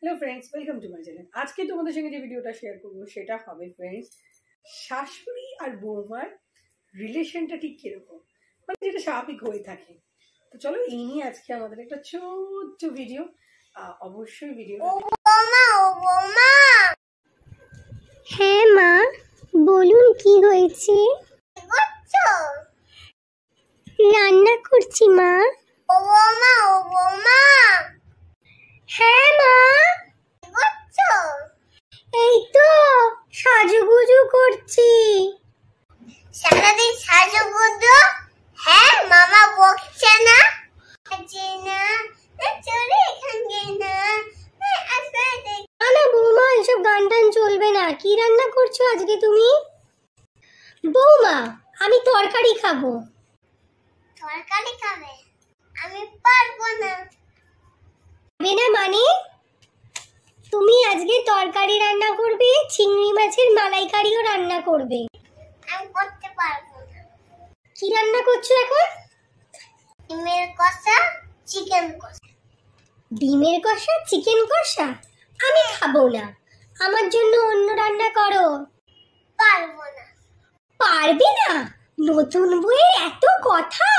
Hello friends, welcome to my channel. आज के তোমাদের সঙ্গে যে ভিডিওটা শেয়ার করব সেটা হবে ফ্রেন্ডস শাশুড়ি আর বৌমার রিলেশনটা ঠিক কিরকম, মানে যেটা স্বাভাবিক হয়ে থাকে। তো চলো এই নিয়ে আজকে আমাদের একটা ছোট্ট ভিডিও। অবশ্যই ভিডিও। হ্যাঁ মা, বলুন কি হয়েছে? রান্না করছি মা। হ্যাঁ মা, এই তো সাজুগুজু করছি। সারাদিন সাজুগুজু? হ্যাঁ, মামা বকছে না? না বৌমা, এসব গান টান চলবে না। কি রান্না করছো আজকে তুমি? বৌমা, আমি তরকারি খাবো। তরকারি খাবে? আমি পারবো না। মানে তুমি আজকে তরকারি রান্না করবে, চিংড়ি মাছের মালাইকারিও রান্না করবে। আমি করতে পারবো না। কি রান্না করছো এখন? ডিমের কষা, চিকেন কষা। ডিমের কষা, চিকেন কষা? আমি খাবো না, আমার জন্য অন্য রান্না করো। পারবো না। পারবি না? নতুন বইয়ের এত কথা,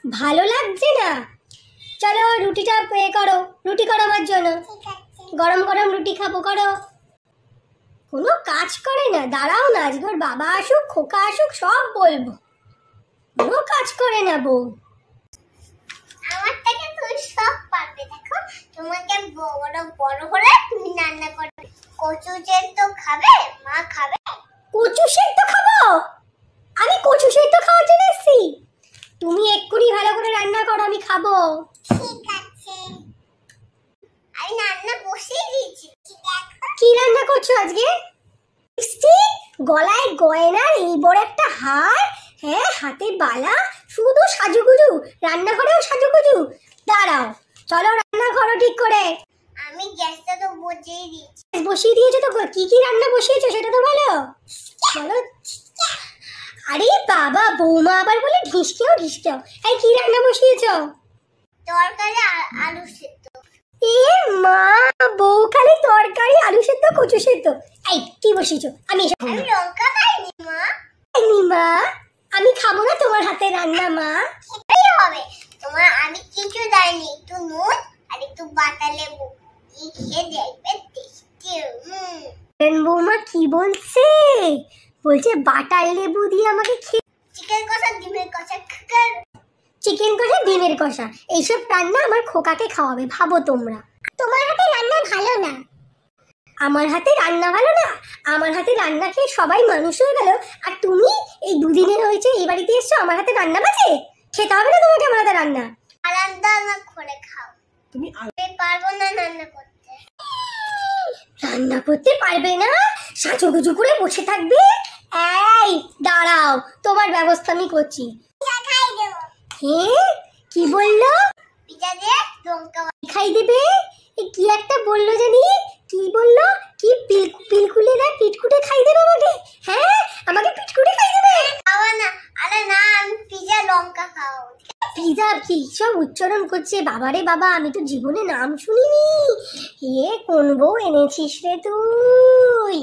ভালো লাগছে না। চলো রুটিটা করো, রুটি করো আমার জন্য। ঠিক আছে। গরম গরম রুটি খাবো, করো। কোনো কাজ করে না। দাঁড়াও না, আজকে ওর বাবা আসুক, খোকা আসুক, সব বলবো। কোনো কাজ করে না বউ। আমার থেকে তুই সব পারবে। দেখো, তোমাকে বড় বড় হলে তুমি রান্না করবে। কচু সেদ্ধ খাবে? মা খাবে? কচু সেদ্ধ খাবো? আমি কচু সেদ্ধ খাওয়ার জন্য এসেছি? তুমি এক্ষুনি ভালো করে রান্না করো, আমি খাবো। ঠিক আছে, আমি রান্না বসিয়ে দিয়েছি। কি রান্না করছো আজকে? লিপস্টিক, গলায় গয়নার এই বড় একটা হার, হ্যাঁ হাতে বালা, শুধু সাজুগুজু। রান্নাঘরেও সাজুগুজু। দাঁড়াও, চলো রান্না করো ঠিক করে। আমি গ্যাসটা তো বসিয়ে দিয়েছি। বসিয়ে দিয়েছো তো? কি কি রান্না বসিয়েছো সেটা তো বলো। বলো। আরে বাবা, বৌমা আবার বলে ঢিসকেও ঢিসকেও। এই কি রান্না বসিয়েছো? তরকারি আলু সেদ্ধ। এ মা, বউ খালি তরকারি, আলু সেদ্ধ, কচু সেদ্ধ। এই কি বসিয়েছো? আমি এসব খাবো আমি না। লঙ্কা খাইনি মা। খাইনি মা, আমি খাবো না তোমার হাতে রান্না মা। খেতেই হবে। তোমার আমি কিছু দেয়নি, একটু নুন আর একটু বাটা লেবু। এই খেয়ে দেখবে টেস্টি। বৌমা কি বলছে? বলছে বাটার লেবু দিয়ে আমাকে চিকেন কষা, ডিমের কষা। চিকেন কষা, ডিমের কষা, এইসব রান্না আমার খোকাকে খাওয়াবে। ভাবো তোমরা, তোমার হাতে রান্না ভালো না। আমার হাতে রান্না ভালো না? আমার হাতে রান্না খেয়ে সবাই মানুষ হয়ে গেল, আর তুমি এই দুদিনের হয়েছে এই বাড়িতে এসছো, আমার হাতে রান্না বাজে? খেতে হবে না তোমাকে আমার হাতে রান্না। আলাদা না করে খাও। তুমি আমি পারবো না রান্না করতে। রান্না করতে পারবে না? সাজুগুজু করে বসে থাকবে? এই দাঁড়াও, তোমার ব্যবস্থা আমি করছি। খাই দেবো। হ্যাঁ, কি বললো? পিঠা দিয়ে লঙ্কা খাই দেবে? কি একটা বললো জানি, কি বললো? কি পিলকুলে না পিটকুটে খাই দেবে আমাকে? হ্যাঁ, আমাকে পিটকুটে খাই দেবে? খাওয়া না। আরে না, আমি পিঠা লঙ্কা খাও। পিজা কি সব উচ্চারণ করছে? বাবারে বাবা, আমি তো জীবনে নাম শুনিনি। এ কোন বউ এনেছিস রে তুই?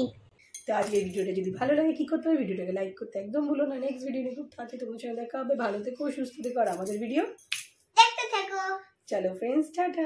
তো আজকে ভিডিওটা যদি ভালো লাগে কি করতে হবে, ভিডিওটাকে লাইক করতে একদম ভুলো না। নেক্সট ভিডিও নিয়ে খুব তাড়াতাড়ি তোমার সঙ্গে দেখা হবে। ভালো থেকো, সুস্থ থেকো, আর আমাদের ভিডিও দেখতে থাকো। চলো ফ্রেন্ডস, টাটা।